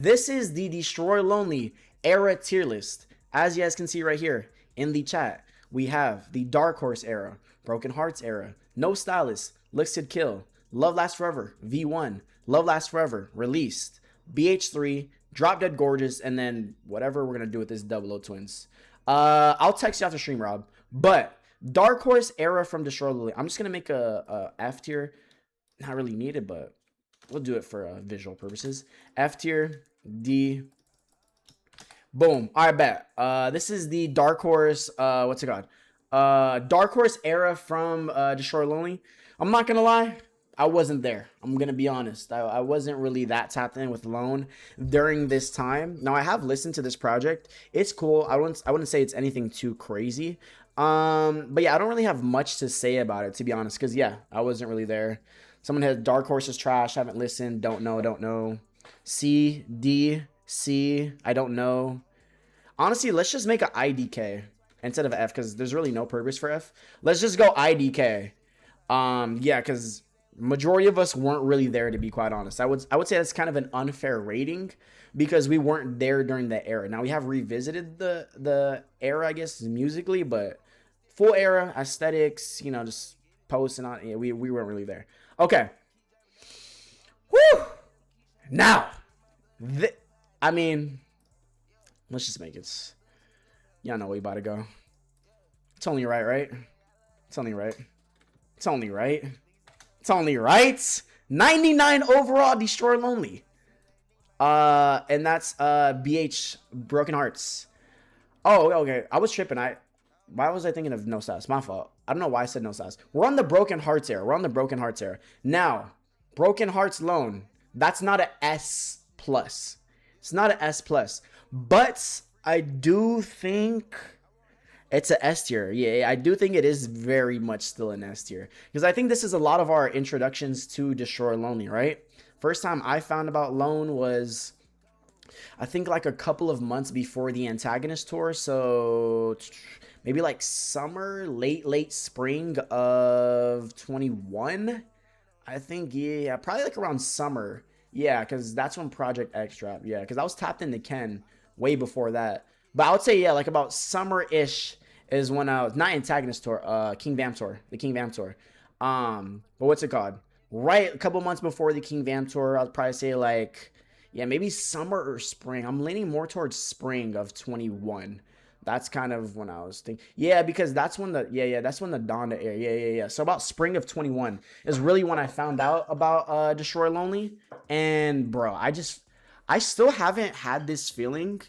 This is the Destroy Lonely era tier list. As you guys can see right here in the chat, we have the Darkhorse era, Broken Hearts era, No Stylist, Looks to Kill, Love Lasts Forever, V1, Love Lasts Forever, Released, BH3, Drop Dead Gorgeous, and then whatever we're going to do with this 00 Twins. I'll text you after stream, Rob. But Darkhorse era from Destroy Lonely. I'm just going to make a F tier. Not really needed, but we'll do it for visual purposes. F tier, D. Boom. All right, bet. This is the Darkhorse. What's it called? Darkhorse era from Destroy Lonely. I'm not gonna lie, I wasn't there. I'm gonna be honest. I wasn't really that tapped in with Lone during this time. Now I have listened to this project. It's cool. I wouldn't say it's anything too crazy. But yeah, I don't really have much to say about it, to be honest. Cause yeah, I wasn't really there. Someone has Darkhorse is trash. Haven't listened. Don't know. C, D, C. I don't know. Honestly, let's just make an IDK instead of F because there's really no purpose for F. Let's just go IDK. Yeah, because majority of us weren't really there, to be quite honest. I would say that's kind of an unfair rating because we weren't there during the era. Now we have revisited the era, I guess, musically, but full era aesthetics, you know, just posting on. Yeah, we weren't really there. Okay. Woo! Now, I mean, let's just make it. Y'all know we about to go. It's only right, right? It's only right. It's only right. It's only right. 99 overall, Destroy Lonely. And that's BH Broken Hearts. Oh, okay. I was tripping. Why was I thinking of No Stylist? My fault. I don't know why I said No Stylist. We're on the Broken Hearts era. Now, Broken Hearts Lone. That's not a S plus. It's not an S plus. But I do think it's a S tier. Yeah, I do think it is very much still an S tier. Because I think this is a lot of our introductions to Destroy Lonely, right? First time I found about Lone was, I think, like a couple of months before the Antagonist tour. So maybe like summer, late spring of 21. I think, yeah, probably like around summer. Yeah, because that's when Project X dropped. Yeah, because I was tapped into Ken way before that. But I would say, yeah, like about summer-ish is when I was, not Antagonist tour, King Vamp tour, the King Vamp tour. But what's it called? Right, a couple months before the King Vamp tour, I'd probably say like, yeah, maybe summer or spring. I'm leaning more towards spring of 21. That's kind of when I was thinking. Yeah, because that's when that's when the Donda era. Yeah. So about spring of 21 is really when I found out about Destroy Lonely. And bro, I still haven't had this feeling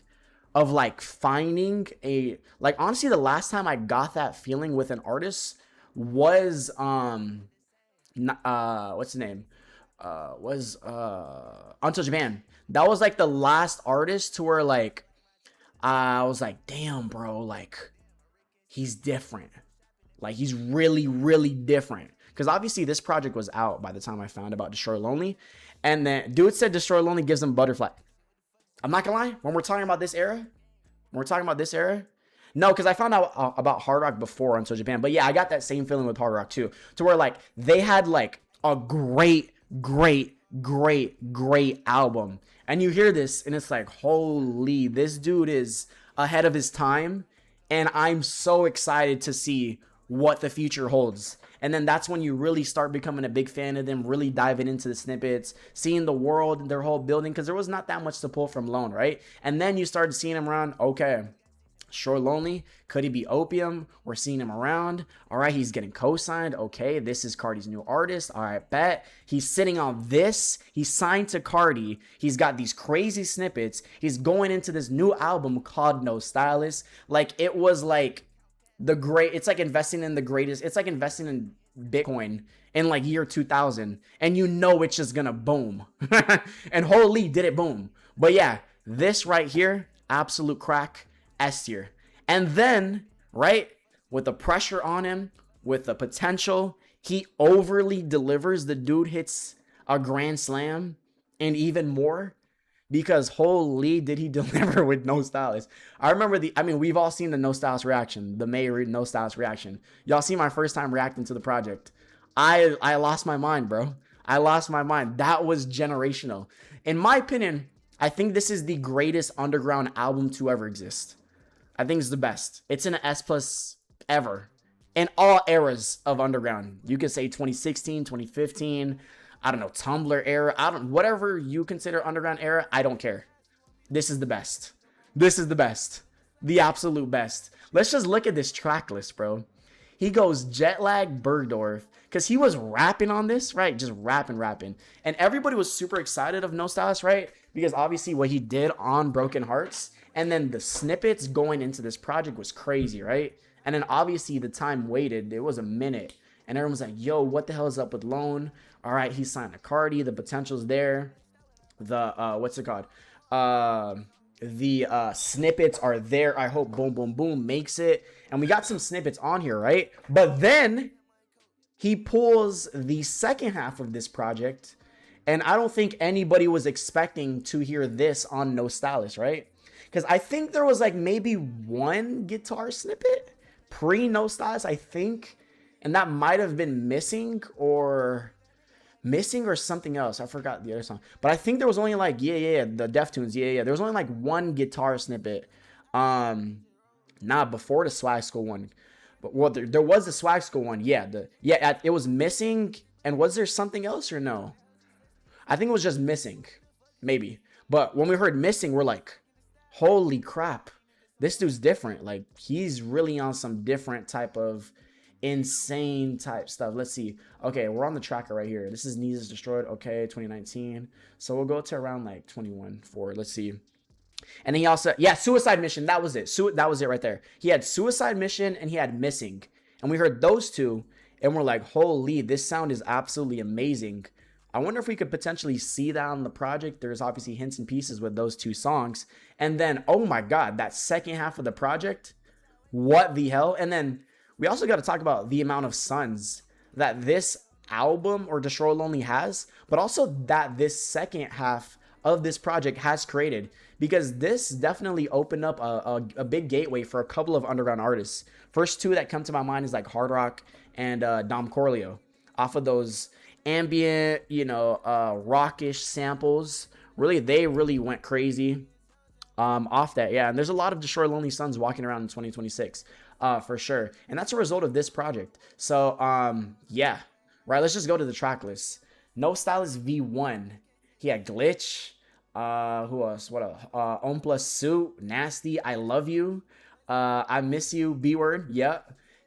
of like finding a, like, honestly, the last time I got that feeling with an artist was what's the name? Was Until Japan. That was like the last artist to where like I was like, damn, bro, like, he's different. Like, he's really, really different. Because obviously this project was out by the time I found about Destroy Lonely. And then dude said Destroy Lonely gives him butterfly. I'm not gonna lie, when we're talking about this era, no, because I found out about Hard Rock before Until Japan. But yeah, I got that same feeling with Hard Rock too. To where like they had like a great album. And you hear this and it's like, holy, this dude is ahead of his time. And I'm so excited to see what the future holds. And then that's when you really start becoming a big fan of them, really diving into the snippets, seeing the world, their whole building, because there was not that much to pull from Lone, right? And then you started seeing him around, okay, Sure Lonely, could he be Opium? We're seeing him around. All right, he's getting co-signed. Okay, this is Cardi's new artist. All right, bet. He's sitting on this. He's signed to Cardi. He's got these crazy snippets. He's going into this new album called No Stylist. Like, it was like it's like investing in the greatest. It's like investing in Bitcoin in like year 2000. And you know it's just gonna boom. And holy, did it boom. But yeah, this right here, absolute crack. S tier. And then, right, with the pressure on him, with the potential, he overly delivers. The dude hits a grand slam and even more, because holy, did he deliver with No Stylist. I remember we've all seen the No Stylist reaction, the May No Stylist reaction. Y'all see my first time reacting to the project. I lost my mind, bro. I lost my mind. That was generational. In my opinion, I think this is the greatest underground album to ever exist. I think it's the best. It's an S plus ever in all eras of underground. You could say 2016, 2015, I don't know, Tumblr era, whatever you consider underground era, I don't care. This is the best. This is the best. The absolute best. Let's just look at this track list, bro. He goes Jetlag Bergdorf, because he was rapping on this, right? Just rapping. And everybody was super excited of No Stylist, right? Because obviously what he did on Broken Hearts, and then the snippets going into this project was crazy, right? And then obviously the time waited. It was a minute. And everyone was like, yo, what the hell is up with Lone? All right, he signed a Cardi. The potential's there. The, what's it called? The snippets are there. I hope Boom Boom Boom makes it. And we got some snippets on here, right? But then he pulls the second half of this project, and I don't think anybody was expecting to hear this on No Stylist, right? Because I think there was like maybe one guitar snippet pre No Stylist, I think, and that might have been missing or something else. I forgot the other song, but I think there was only like the Deftones, there was only like one guitar snippet, not before the Swag School one, but well, there was the Swag School one, it was missing. And was there something else or no? I think it was just missing, maybe. But when we heard missing, we're like, holy crap, this dude's different. Like, he's really on some different type of insane type stuff. Let's see. Okay, we're on the tracker right here. This is Knees is Destroyed. Okay, 2019. So we'll go to around like 21 for, let's see. And then he also, Suicide Mission. That was it. That was it right there. He had Suicide Mission and he had Missing. And we heard those two and we're like, holy, this sound is absolutely amazing. I wonder if we could potentially see that on the project. There's obviously hints and pieces with those two songs. And then, oh my God, that second half of the project, what the hell? And then we also got to talk about the amount of suns that this album or Destroy Lonely has, but also that this second half of this project has created, because this definitely opened up a big gateway for a couple of underground artists. First two that come to my mind is like Hard Rock and Dom Corleo, off of those ambient, rockish samples. They really went crazy off that. And there's a lot of Destroy Lonely Sons walking around in 2026 for sure, and that's a result of this project. So right, let's just go to the track list. No Stylist V1, he had Glitch, who else, what else, Om Plus Suit, Nasty, I Love You, I Miss You, B Word,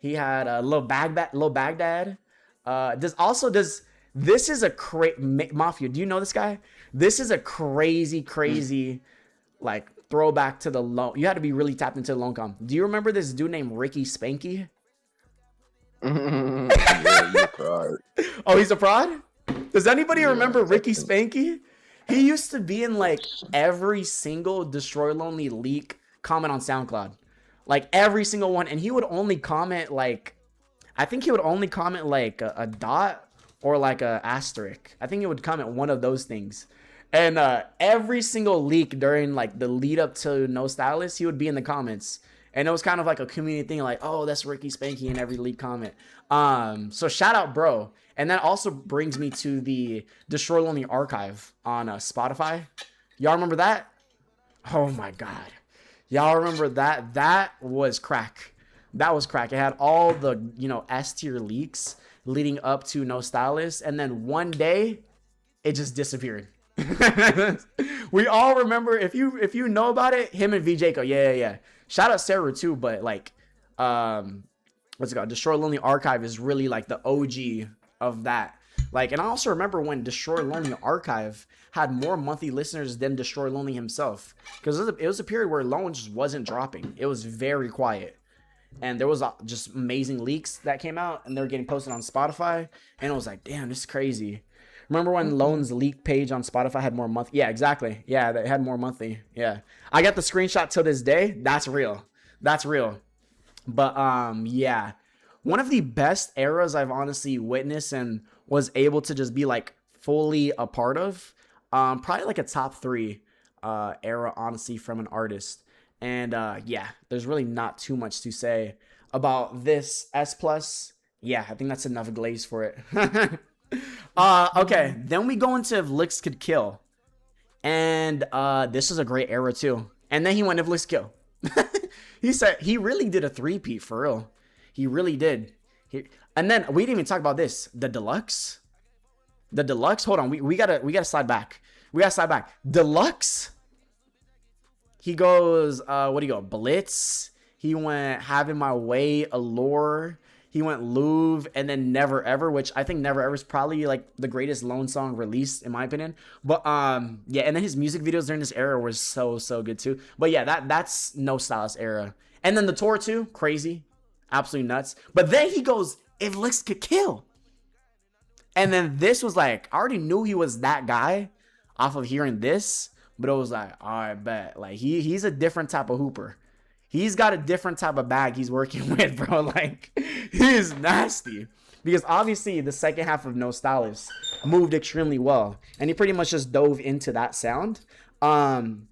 he had Lil Baghdad. This is a Mafia, do you know this guy? This is a crazy like throwback to the loan. You had to be really tapped into the loan com. Do you remember this dude named Ricky Spanky? Yeah, he's a fraud. Oh, he's a fraud? Does anybody remember Ricky Spanky? He used to be in like every single Destroy Lonely leak comment on SoundCloud. Like every single one. And he would only comment like, I think he would only comment like a dot or like a asterisk. I think he would comment one of those things. And every single leak during like the lead up to No Stylist, he would be in the comments. And it was kind of like a community thing, like, oh, that's Ricky Spanky in every leak comment. So shout out, bro. And that also brings me to the Destroy Lonely archive on Spotify. Y'all remember that? Oh my God. Y'all remember that? That was crack. That was crack. It had all the, S tier leaks leading up to No Stylist. And then one day, it just disappeared. We all remember, if you know about it, him and VJ go, yeah. Shout out Sarah too, but like, what's it called? Destroy Lonely Archive is really like the OG of that. Like, and I also remember when Destroy Lonely Archive had more monthly listeners than Destroy Lonely himself, because it was a period where Lone just wasn't dropping. It was very quiet, and there was just amazing leaks that came out, and they were getting posted on Spotify, and it was like, damn, this is crazy. Remember when Lone's leak page on Spotify had more monthly? Yeah, exactly. Yeah, they had more monthly. Yeah. I got the screenshot to this day. That's real. But yeah. One of the best eras I've honestly witnessed and was able to just be like fully a part of. Probably like a top 3 era, honestly, from an artist. And yeah, there's really not too much to say about this S+. Yeah, I think that's enough glaze for it. Okay, then we go into If Licks Could Kill. And this is a great era too. And then he went Inflict Kill. He said he really did a three-peat for real. He really did. And then we didn't even talk about this. The deluxe. The deluxe. Hold on. We gotta slide back. We gotta slide back. Deluxe. He goes. What do you go? Blitz. He went Having My Way, Allure. He went Louvre, and then Never Ever, which I think Never Ever is probably like the greatest Lone song released in my opinion. But yeah, and then his music videos during this era were so good too. But yeah, that's No Stylist era. And then the tour too, crazy, absolutely nuts. But then he goes, If Licks Could Kill. And then this was like, I already knew he was that guy off of hearing this, but it was like, all right, bet. Like he's a different type of hooper. He's got a different type of bag he's working with, bro. Like, he is nasty. Because obviously the second half of No Stylist moved extremely well. And he pretty much just dove into that sound. And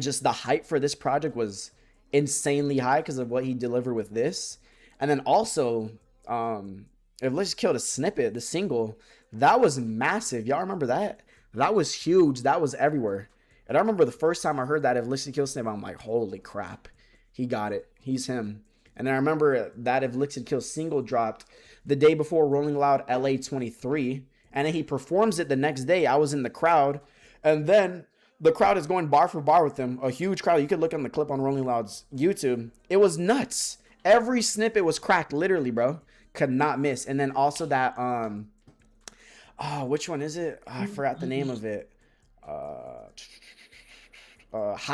just the hype for this project was insanely high because of what he delivered with this. And then also, If Let's Kill the Snippet, the single, that was massive. Y'all remember that? That was huge. That was everywhere. And I remember the first time I heard that If Let's Kill Snippet, I'm like, holy crap. He got it. He's him. And then I remember that If Licks Could Kill single dropped the day before Rolling Loud LA 23. And then he performs it the next day. I was in the crowd. And then the crowd is going bar for bar with him. A huge crowd. You could look on the clip on Rolling Loud's YouTube. It was nuts. Every snippet was cracked, literally, bro. Could not miss. And then also that, which one is it? I forgot the name of it. How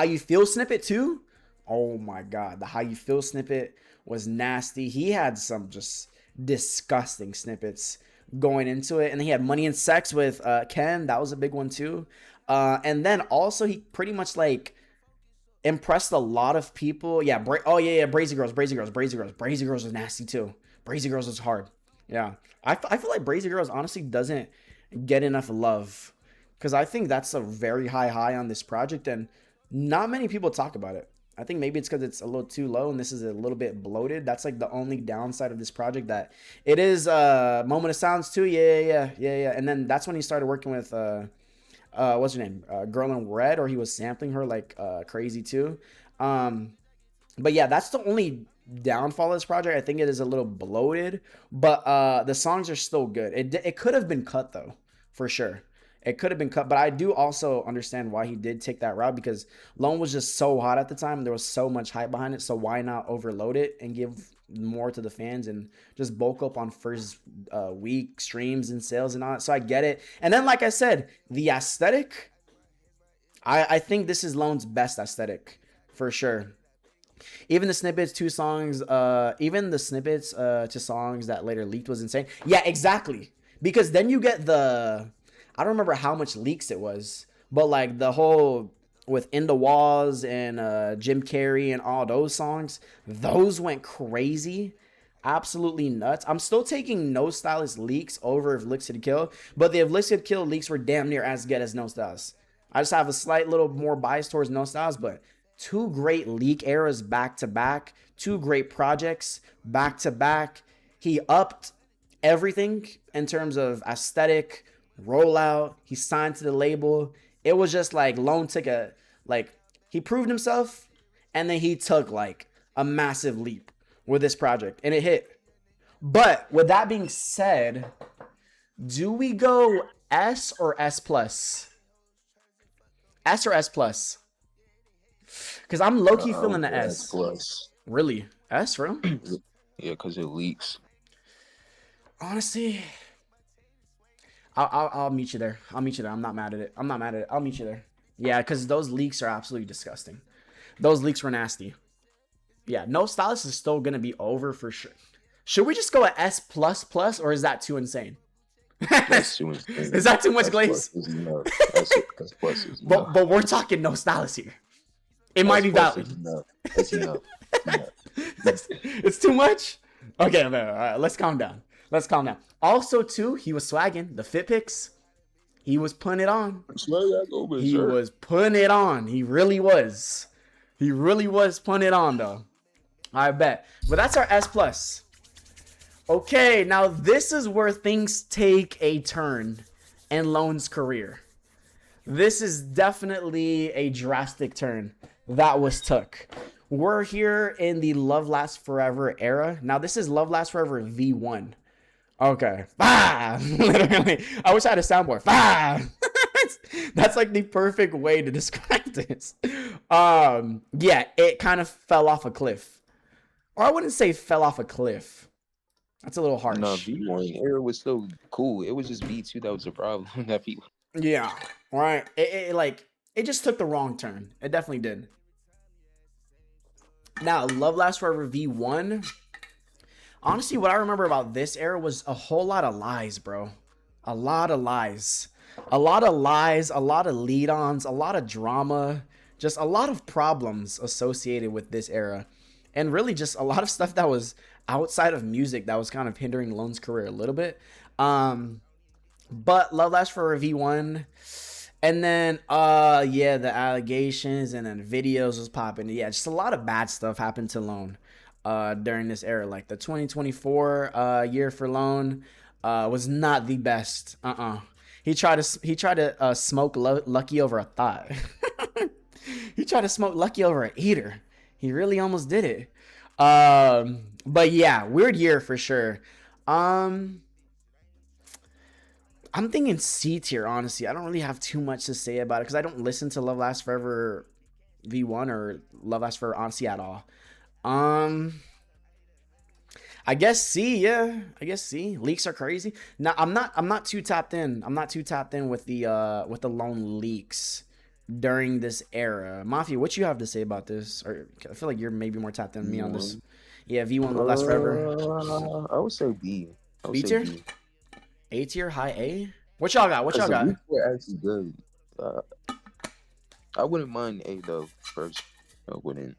You Feel snippet too? Oh my God. The How You Feel snippet was nasty. He had some just disgusting snippets going into it. And then he had Money and Sex with Ken. That was a big one too. And then also he pretty much like impressed a lot of people. Yeah. Brazy Girls. Brazy Girls was nasty too. Brazy Girls was hard. Yeah. I feel like Brazy Girls honestly doesn't get enough love because I think that's a very high on this project and not many people talk about it. I think maybe it's because it's a little too low and this is a little bit bloated. That's like the only downside of this project that it is Moment of Silence too. Yeah. And then that's when he started working with what's her name? Girl in Red, or he was sampling her like crazy too. But yeah, that's the only downfall of this project. I think it is a little bloated, but the songs are still good. It could have been cut though, for sure. It could have been cut, but I do also understand why he did take that route because Lone was just so hot at the time. There was so much hype behind it, so why not overload it and give more to the fans and just bulk up on first week streams and sales and all that. So I get it. And then, like I said, the aesthetic, I think this is Lone's best aesthetic for sure. Even the snippets to songs, even the snippets to songs that later leaked was insane. Yeah, exactly. Because then you get I don't remember how much leaks it was, but like the whole with In the Walls and Jim Carrey and all those songs, those went crazy. Absolutely nuts. I'm still taking No Stylist leaks over If Licks Could Kill, but the If Licks Could Kill leaks were damn near as good as No Stylist. I just have a slight little more bias towards No Stylist, but two great leak eras back to back, two great projects back to back. He upped everything in terms of aesthetic, rollout. He signed to the label. It was just like Lone took he proved himself and then he took like a massive leap with this project and it hit. But with that being said, do we go S or S plus? S or S plus? Because I'm low-key feeling the S. S plus. Really? S, for him? Yeah, because it leaks. Honestly, I'll meet you there. I'm not mad at it. I'll meet you there. Yeah, because those leaks are absolutely disgusting. Those leaks were nasty. Yeah, No Stylist is still going to be over for sure. Should we just go at S++, or is that too insane? That's too insane. Is that too much glaze? S plus is enough. But we're talking No Stylist here. It might be valid. That's enough. It's too much? Okay, all right, let's calm down. Also, too, he was swagging the fit pics. He was putting it on. He was putting it on. He really was. Putting it on, though. I bet. But that's our S plus. Okay, now this is where things take a turn in Lone's career. This is definitely a drastic turn that was took. We're here in the Love Lasts Forever era. Now, this is Love Lasts Forever V1. Okay. Ah! Literally. I wish I had a soundboard. Ah! That's like the perfect way to describe this. Yeah, it kind of fell off a cliff. Or I wouldn't say fell off a cliff. That's a little No, harsh. V1 era was still cool. It was just V2 that was the problem. That people. Yeah. Right. It just took the wrong turn. It definitely did. Now, Love Lasts Forever V1. Honestly, what I remember about this era was a whole lot of lies, bro. A lot of lies. A lot of lies, a lot of lead-ons, a lot of drama, just a lot of problems associated with this era. And really just a lot of stuff that was outside of music that was kind of hindering Lone's career a little bit. But Love Lasts Forever V1. And then yeah, the allegations and then videos was popping. Yeah, just a lot of bad stuff happened to Lone during this era. Like the 2024 year for Lone was not the best. He tried to smoke Lucky over a thought. He tried to smoke Lucky over an eater. He really almost did it. But yeah, weird year for sure. I'm thinking C tier, honestly. I don't really have too much to say about it because I don't listen to Love Lasts Forever V1 or Love Lasts Forever honestly at all. I guess C, yeah. I guess C. Leaks are crazy. Now I'm not too tapped in. I'm not too tapped in with the Lone leaks during this era. Mafia, what you have to say about this? Or I feel like you're maybe more tapped in than me on this. Yeah, V1 Love Lasts Forever. I would say B. I would B say tier? B. A tier, high A? What y'all got? What y'all got? They're actually good. I wouldn't mind A though first. I wouldn't.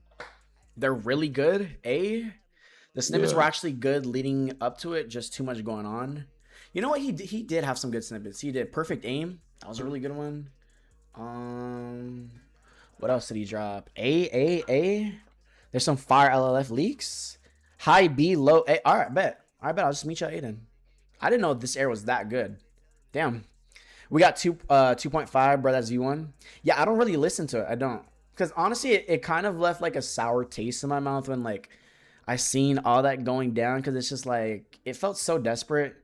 They're really good. A? The snippets Yeah. were actually good leading up to it, just too much going on. You know what? He did have some good snippets. He did Perfect Aim. That was a really good one. What else did he drop? A. There's some fire LLF leaks. High B, low A. All right, bet. All right, bet. I'll just meet you at A then. I didn't know this air was that good. Damn. We got 2.5, bro. That's V1. Yeah, I don't really listen to it. I don't. Because honestly, it kind of left like a sour taste in my mouth when like I seen all that going down. Because it's just like, it felt so desperate.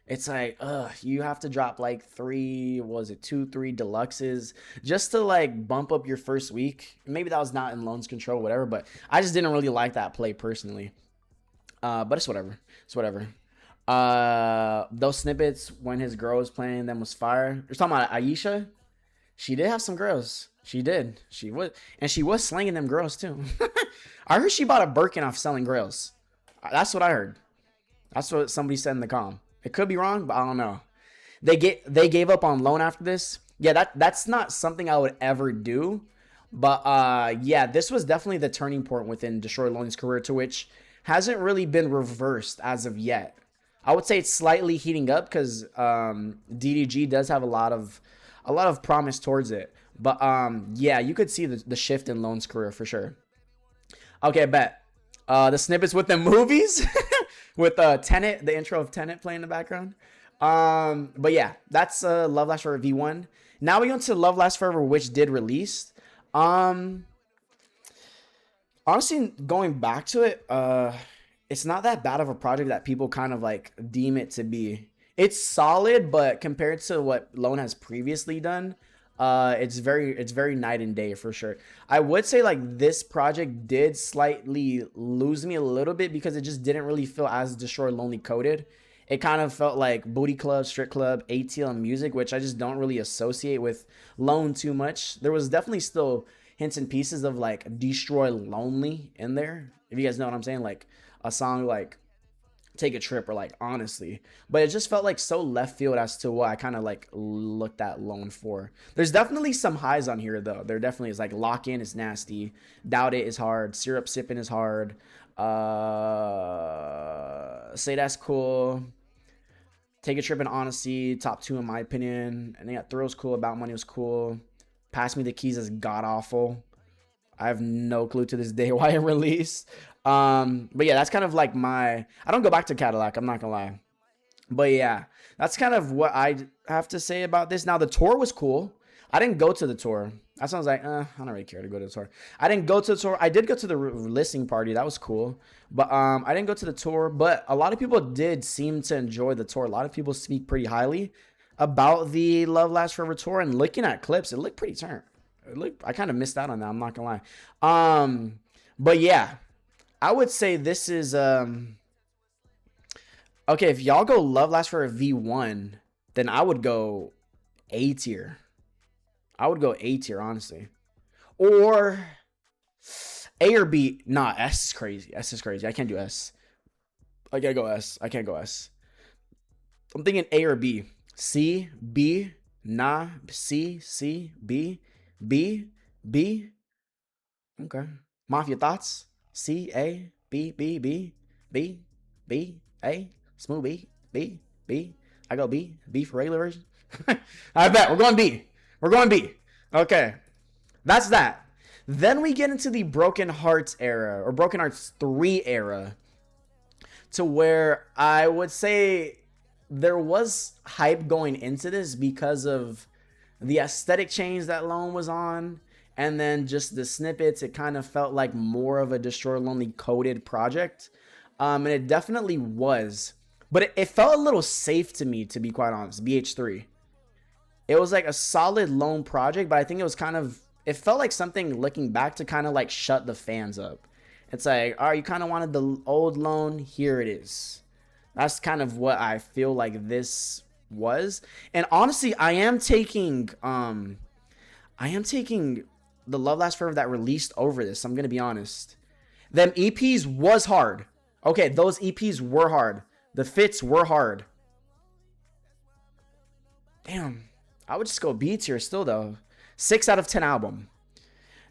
It's like, you have to drop like 3 deluxes just to like bump up your first week. Maybe that was not in Lone's control, whatever. But I just didn't really like that play personally. But it's whatever. It's whatever. Those snippets when his girl was playing them was fire. You're talking about Aisha? She did have some girls. She did. She was slinging them girls too. I heard she bought a Birkin off selling girls. That's what I heard. That's what somebody said in the com. It could be wrong, but I don't know. They gave up on Lone after this. Yeah, that's not something I would ever do. But yeah, this was definitely the turning point within Destroy Lone's career, to which hasn't really been reversed as of yet. I would say it's slightly heating up because DDG does have a lot of promise towards it. But yeah, you could see the shift in Lone's career for sure. Okay, bet. The snippets with the movies with Tenet, the intro of Tenet playing in the background. But yeah, that's Love Lasts Forever V1. Now we go into Love Lasts Forever, which did release. Honestly, going back to it, it's not that bad of a project that people kind of like deem it to be. It's solid, but compared to what Lone has previously done, it's very night and day for sure. I would say like this project did slightly lose me a little bit because it just didn't really feel as Destroy Lonely coded. It kind of felt like Booty Club, Strip Club, ATL music, which I just don't really associate with Lone too much. There was definitely still hints and pieces of like Destroy Lonely in there, if you guys know what I'm saying, like a song like Take a Trip or like Honestly, but it just felt like so left field as to what I kind of like looked at Lone for. There's definitely some highs on here though. There definitely is. Like Lock In is nasty, Doubt It is hard, Syrup Sippin' is hard, Say That's Cool, Take a Trip and Honesty, top 2 in my opinion. And they got Thrill's cool, About Money was cool, Pass Me the Keys is god awful. I have no clue to this day why it released. But yeah, that's kind of like I don't go back to Cadillac, I'm not gonna lie. But yeah, that's kind of what I have to say about this. Now the tour was cool. I didn't go to the tour. That sounds like, I don't really care to go to the tour. I didn't go to the tour. I did go to the listening party. That was cool. But I didn't go to the tour. But a lot of people did seem to enjoy the tour. A lot of people speak pretty highly about the Love Lasts Forever tour. And looking at clips, it looked pretty turned. I kind of missed out on that. I'm not going to lie. But yeah, I would say this is... Okay, if y'all go Love Lasts Forever V1, then I would go A tier. I would go A tier, honestly. Or A or B. Nah, S is crazy. S is crazy. I can't do S. I gotta go S. I can't go S. I'm thinking A or B. C, B, nah, C, B, B, B. Okay. Mafia thoughts? C, A, B, B, B, B, B, A. Smooth B, B, B. I go B. B for regular version. I bet. We're going B. We're going B. Okay. That's that. Then we get into the Broken Hearts era, or Broken Hearts 3 era, to where I would say there was hype going into this because of the aesthetic change that Lone was on, and then just the snippets. It kind of felt like more of a Destroy Lonely coded project. And it definitely was. But it felt a little safe to me, to be quite honest, BH3. It was like a solid Lone project, but I think it was kind of, it felt like something looking back to kind of like shut the fans up. It's like, all right, you kind of wanted the old Lone, here it is. That's kind of what I feel like this was. And honestly, I am taking the Love Lasts Forever that released over this. I'm going to be honest. Them EPs was hard. Okay, those EPs were hard. The fits were hard. Damn. I would just go B tier still, though. 6 out of 10 album.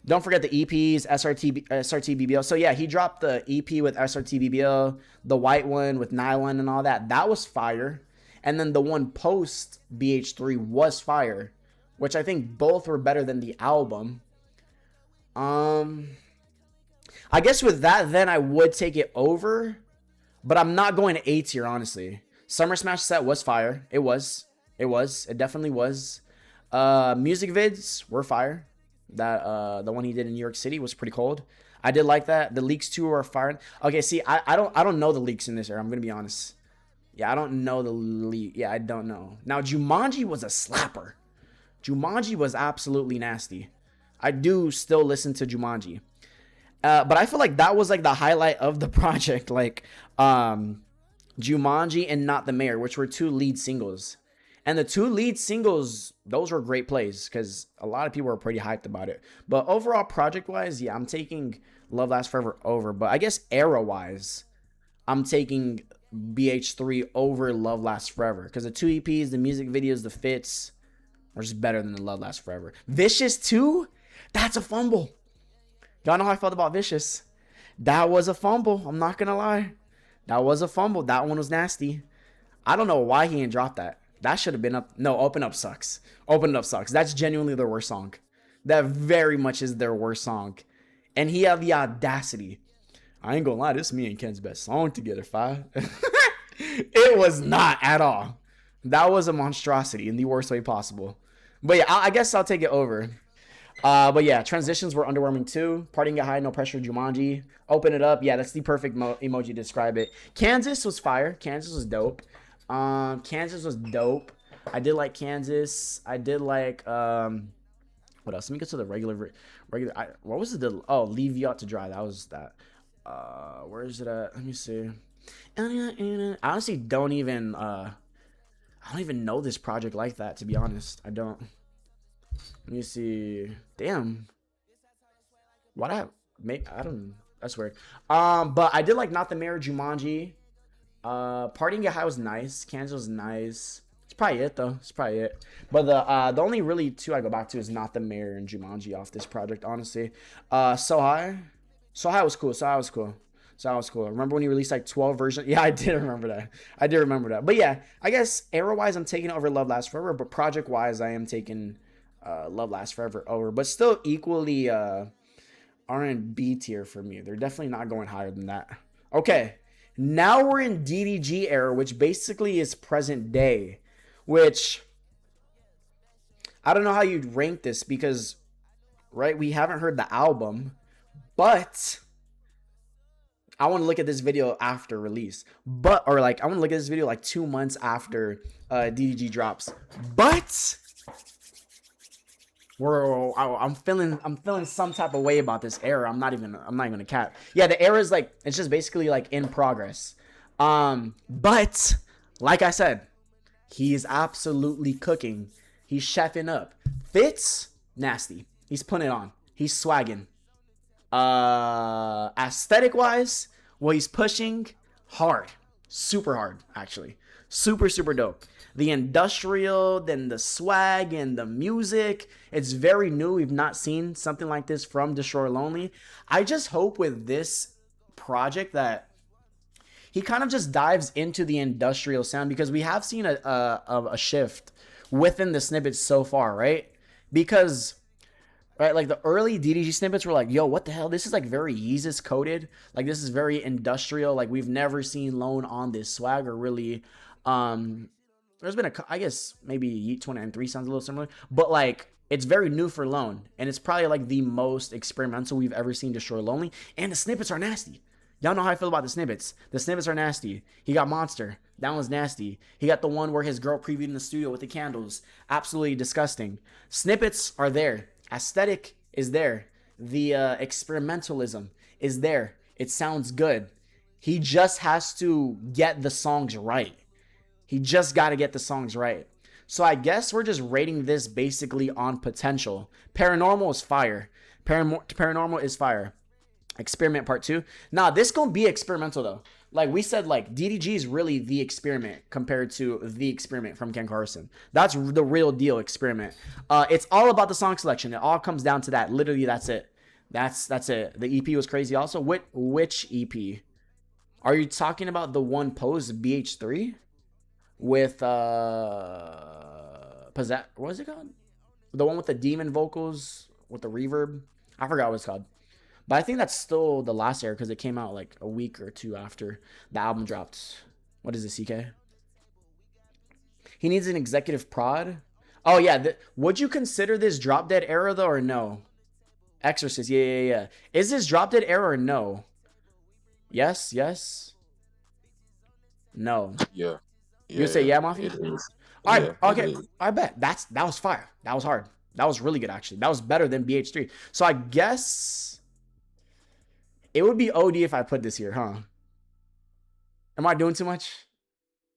Don't forget the EPs, SRT BBL. So, yeah, he dropped the EP with SRT BBL, the white one with Nylon and all that. That was fire. And then the one post BH3 was fire, which I think both were better than the album. I guess with that, then I would take it over. But I'm not going to A tier, honestly. Summer Smash set was fire. It was. It definitely was. Music vids were fire. That the one he did in New York City was pretty cold. I did like that. The leaks too were fire. Okay, see, I don't know the leaks in this era. I'm gonna be honest. Yeah, I don't know the leak. Yeah, I don't know. Now Jumanji was a slapper. Jumanji was absolutely nasty. I do still listen to Jumanji. But I feel like that was like the highlight of the project, like Jumanji and Not the Mayor, which were 2 lead singles. And the 2 lead singles, those were great plays because a lot of people were pretty hyped about it. But overall, project-wise, yeah, I'm taking Love Lasts Forever over. But I guess era-wise, I'm taking BH3 over Love Lasts Forever because the 2 EPs, the music videos, the fits are just better than the Love Lasts Forever. Vicious 2? That's a fumble. Y'all know how I felt about Vicious. That was a fumble. I'm not going to lie. That was a fumble. That one was nasty. I don't know why he didn't drop that. That should have been up. No, Open Up sucks. Open Up sucks. That's genuinely their worst song. That very much is their worst song. And he had the audacity. I ain't going to lie. This is me and Ken's best song together, 5. It was not at all. That was a monstrosity in the worst way possible. But yeah, I guess I'll take it over. But yeah, transitions were underwhelming too. Partying at high, no pressure, Jumanji. Open it up. Yeah, that's the perfect emoji to describe it. Kansas was fire. Kansas was dope. Kansas was dope. I did like Kansas. I did like what else? Let me get to the regular. What was it? Leave You Out to Dry. That was that. Where is it at? Let me see. I honestly don't even know this project like that, to be honest. I don't. Let me see. Damn. What I don't. That's weird. But I did like Not the Mayor, Jumanji. Partying Get High was nice. Kansas was nice. It's probably it though. It's probably it. But the only really 2 I go back to is Not the Mayor and Jumanji off this project, honestly. So High was cool. So High was cool. Remember when he released like 12 versions? Yeah, I did remember that. But yeah, I guess era-wise, I'm taking over Love Lasts Forever. But project-wise, I am taking Love Lasts Forever over. But still equally R&B tier for me. They're definitely not going higher than that. Okay, now we're in DDG era, which basically is present day. Which I don't know how you'd rank this because, right, we haven't heard the album, but I want to look at this video after release. Or like, I want to look at this video like 2 months after DDG drops. But I'm feeling some type of way about this era. I'm not even gonna cap. Yeah, the era is like, it's just basically like in progress. But like I said, he is absolutely cooking. He's chefing up. Fits nasty. He's putting it on. He's swagging. Aesthetic wise, what he's pushing, hard. Super hard, actually. Super dope. The industrial, then the swag and the music, it's very new. We've not seen something like this from Destroy Lonely. I just hope with this project that he kind of just dives into the industrial sound, because we have seen a shift within the snippets so far, right? Because, right, like the early DDG snippets were like, yo, what the hell? This is like very Yeezus coded. Like, this is very industrial. Like, we've never seen Lone on this swag, or really. There's been I guess maybe Yeet 29.3 sounds a little similar, but like, it's very new for Lone, and it's probably like the most experimental we've ever seen Destroy Lonely. And the snippets are nasty. Y'all know how I feel about the snippets. The snippets are nasty. He got Monster. That one's nasty. He got the one where his girl previewed in the studio with the candles. Absolutely disgusting. Snippets are there. Aesthetic is there. The experimentalism is there. It sounds good. He just has to get the songs right. He just got to get the songs right. So I guess we're just rating this basically on potential. Paranormal is fire. Paranormal is fire. Experiment part 2. Nah, this gonna be experimental though. Like we said, like DDG is really the experiment compared to the experiment from Ken Carson. That's the real deal experiment. It's all about the song selection. It all comes down to that. Literally, that's it. That's it. The EP was crazy. Also, which EP? Are you talking about the one post BH3 with Possess? What is it called? The one with the demon vocals with the reverb. I forgot what it's called. But I think that's still the last era, because it came out like a week or two after the album dropped. What is it, CK? He needs an executive prod. Oh, yeah. Would you consider this Drop Dead era, though, or no? Exorcist. Yeah. Is this Drop Dead era or no? Yes. No. Yeah. You say yeah, Mafia? It is. All right. Yeah, Okay. I bet. That was fire. That was hard. That was really good, actually. That was better than BH3. So I guess it would be OD if I put this here, huh? Am I doing too much?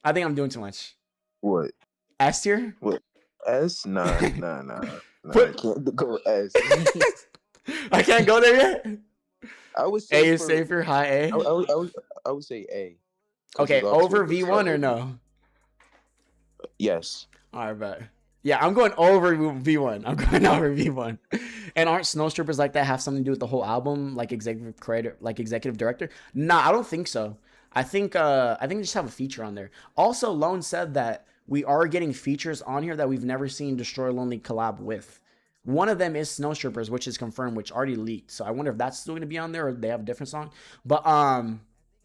I think I'm doing too much. What? S tier? What? S? Nah. Put- I can't go S. I can't go there yet? I would say A is safer, high A? I would say A. Okay, over V1 or no? Yes. All right, bet. Yeah, I'm going over V1. I'm going over V1. And aren't Snowstrippers like that have something to do with the whole album, like executive creator, like executive director? Nah, I don't think so. I think they just have a feature on there. Also, Lone said that we are getting features on here that we've never seen Destroy Lonely collab with. One of them is Snowstrippers, which is confirmed, which already leaked. So I wonder if that's still going to be on there, or they have a different song. But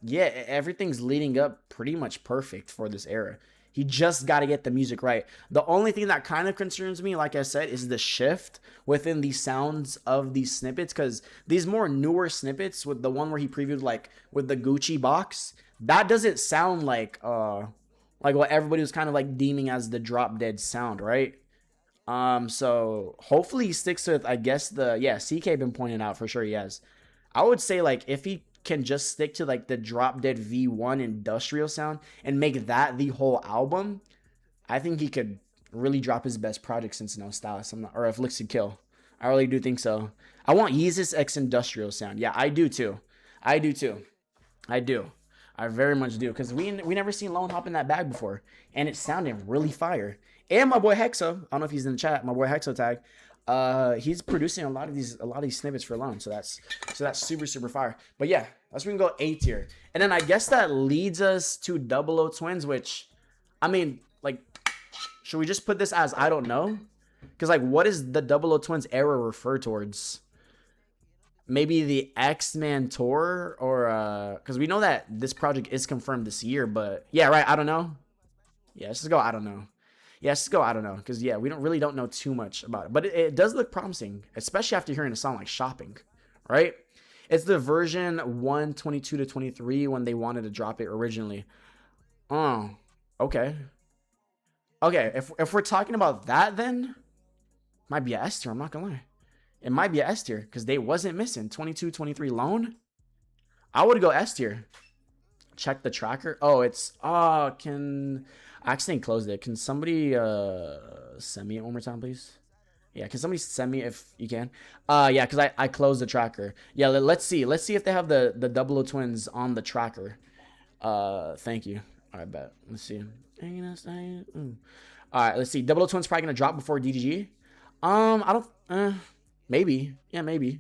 yeah, everything's leading up pretty much perfect for this era. He just got to get the music right. The only thing that kind of concerns me, like I said, is the shift within the sounds of these snippets. Because these more newer snippets, with the one where he previewed like with the Gucci box, that doesn't sound like what everybody was kind of like deeming as the Drop Dead sound, right? So hopefully he sticks with, I guess, CK been pointing out for sure he has. I would say like if he can just stick to like the Drop Dead V1 industrial sound and make that the whole album, I think he could really drop his best project since No Stylist. Or Afflicted Kill. I really do think so. I want Yeezus X industrial sound. Yeah, I do too. I do. I very much do, because we never seen Lone hop in that bag before, and it sounded really fire. And my boy Hexo, I don't know if he's in the chat. My boy Hexo tag. He's producing a lot of these snippets for Lone, so that's super fire. But yeah, that's where we can go A tier, and then I guess that leads us to 00 Twins, which, I mean, like, should we just put this as I don't know? Because like, what is the 00 Twins era refer towards? Maybe the X-Man tour, or because we know that this project is confirmed this year, but yeah, right. I don't know. Yeah, let's just go. I don't know. Yeah, let's go. I don't know, because yeah, we don't know too much about it, but it does look promising, especially after hearing a song like "Shopping," right? It's the version 122 to 23 when they wanted to drop it originally. Oh, okay, okay. If we're talking about that, then might be a S tier. I'm not gonna lie, it might be a S tier because they wasn't missing 22, 23 loan. I would go S tier. Check the tracker. Oh, it's can I accidentally closed it. Can somebody send me it one more time, please? Yeah, can somebody send me if you can? Yeah, because I closed the tracker. Yeah, let's see. Let's see if they have the double O twins on the tracker. Thank you. All right, bet. Let's see. All right, let's see. Double O twins probably gonna drop before DDG. I don't. Maybe. Yeah, maybe.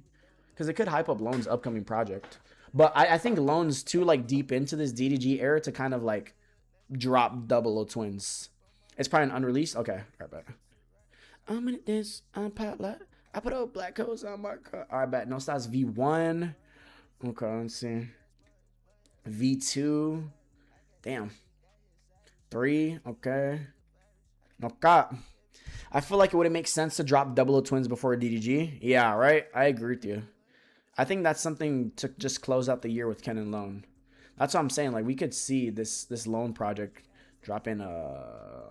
Because it could hype up Lone's upcoming project. But I think Lone's too like deep into this DDG era to kind of like drop double O twins. It's probably an unreleased. Okay, all right, bet. I'm in this. I'm pop like I put up black coats on my car. All right, bet. No styles V1. Okay, let's see. V2. Damn. 3. Okay. Okay. I feel like it wouldn't make sense to drop double O twins before DDG. Yeah, right. I agree with you. I think that's something to just close out the year with Ken and Lone. That's what I'm saying. Like we could see this Lone project drop in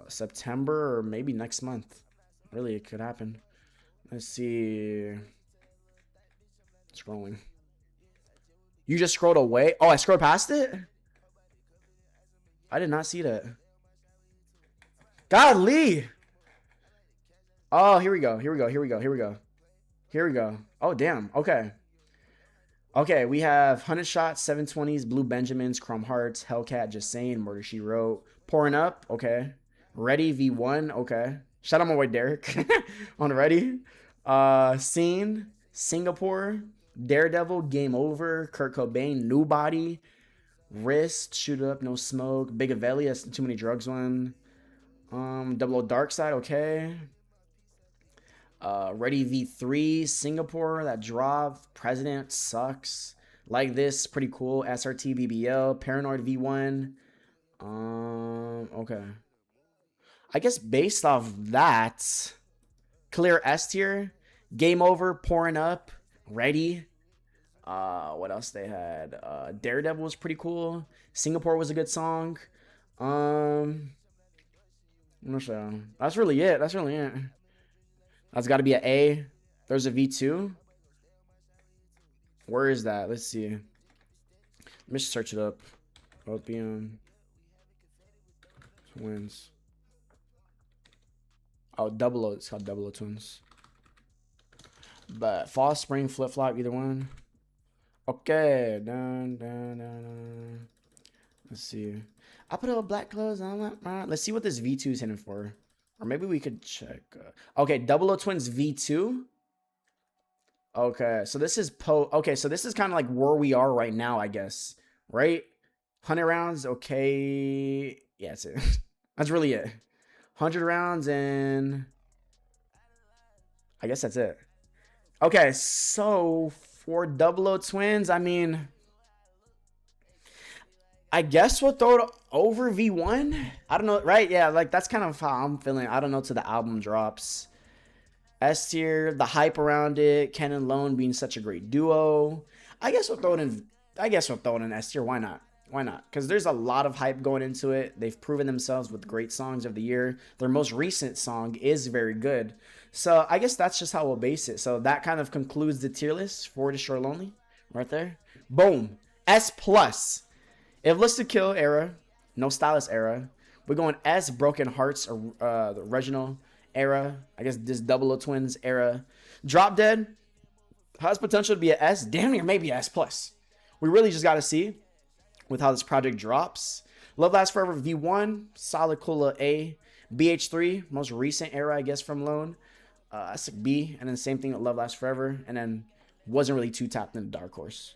September or maybe next month. Really, it could happen. Let's see. Scrolling. You just scrolled away? Oh, I scrolled past it? I did not see that. Golly! Oh, here we go. Here we go. Here we go. Here we go. Here we go. Oh, damn. Okay. Okay, we have 100 Shots, 720s, Blue Benjamins, Chrome Hearts, Hellcat, Just Saying, Murder She Wrote, Pouring Up, okay. Ready V1, okay. Shout out my boy Derek on Ready. Scene, Singapore, Daredevil, Game Over, Kurt Cobain, New Body, Wrist, Shoot Up, No Smoke, Big Avelli, that's the Too Many Drugs one. Double O Dark Side, okay. Ready V3, Singapore, that drop. President sucks. Like This, pretty cool. SRT BBL, Paranoid V1. Okay. I guess based off that, clear S tier. Game Over, Pouring Up, Ready. What else they had? Daredevil was pretty cool. Singapore was a good song. I'm not sure. That's really it. That's really it. That's got to be an A. There's a V2. Where is that? Let's see. Let me just search it up. Opium. Twins. Oh, double O. It's called Double O Twins. But fall, spring, flip flop, either one. Okay. Dun. Let's see. I put up black clothes on. Let's see what this V2 is hitting for. Or maybe we could check. Okay, Double O Twins V2. Okay, so this is okay, so this is kind of like where we are right now, I guess. Right? 100 rounds, okay. Yeah, that's it. That's really it. 100 rounds and I guess that's it. Okay, so for Double O Twins, I mean, I guess we'll throw it over V1. I don't know, right? Yeah, like that's kind of how I'm feeling. I don't know till the album drops. S tier, the hype around it, Ken and Lone being such a great duo. I guess we'll throw it in. I guess we'll throw it in S tier. Why not? Why not? Because there's a lot of hype going into it. They've proven themselves with great songs of the year. Their most recent song is very good. So I guess that's just how we'll base it. So that kind of concludes the tier list for Destroy Lonely, right there. Boom. S plus. If Listed Kill era, No Stylist era, we're going S Broken Hearts, the original era. I guess this Double O Twins era. Drop Dead has potential to be an S. Damn near maybe an S plus. We really just got to see with how this project drops. Love Lasts Forever V1, solid cool A. BH3, most recent era, I guess, from Lone. That's a B. And then same thing with Love Lasts Forever. And then wasn't really too tapped into Darkhorse.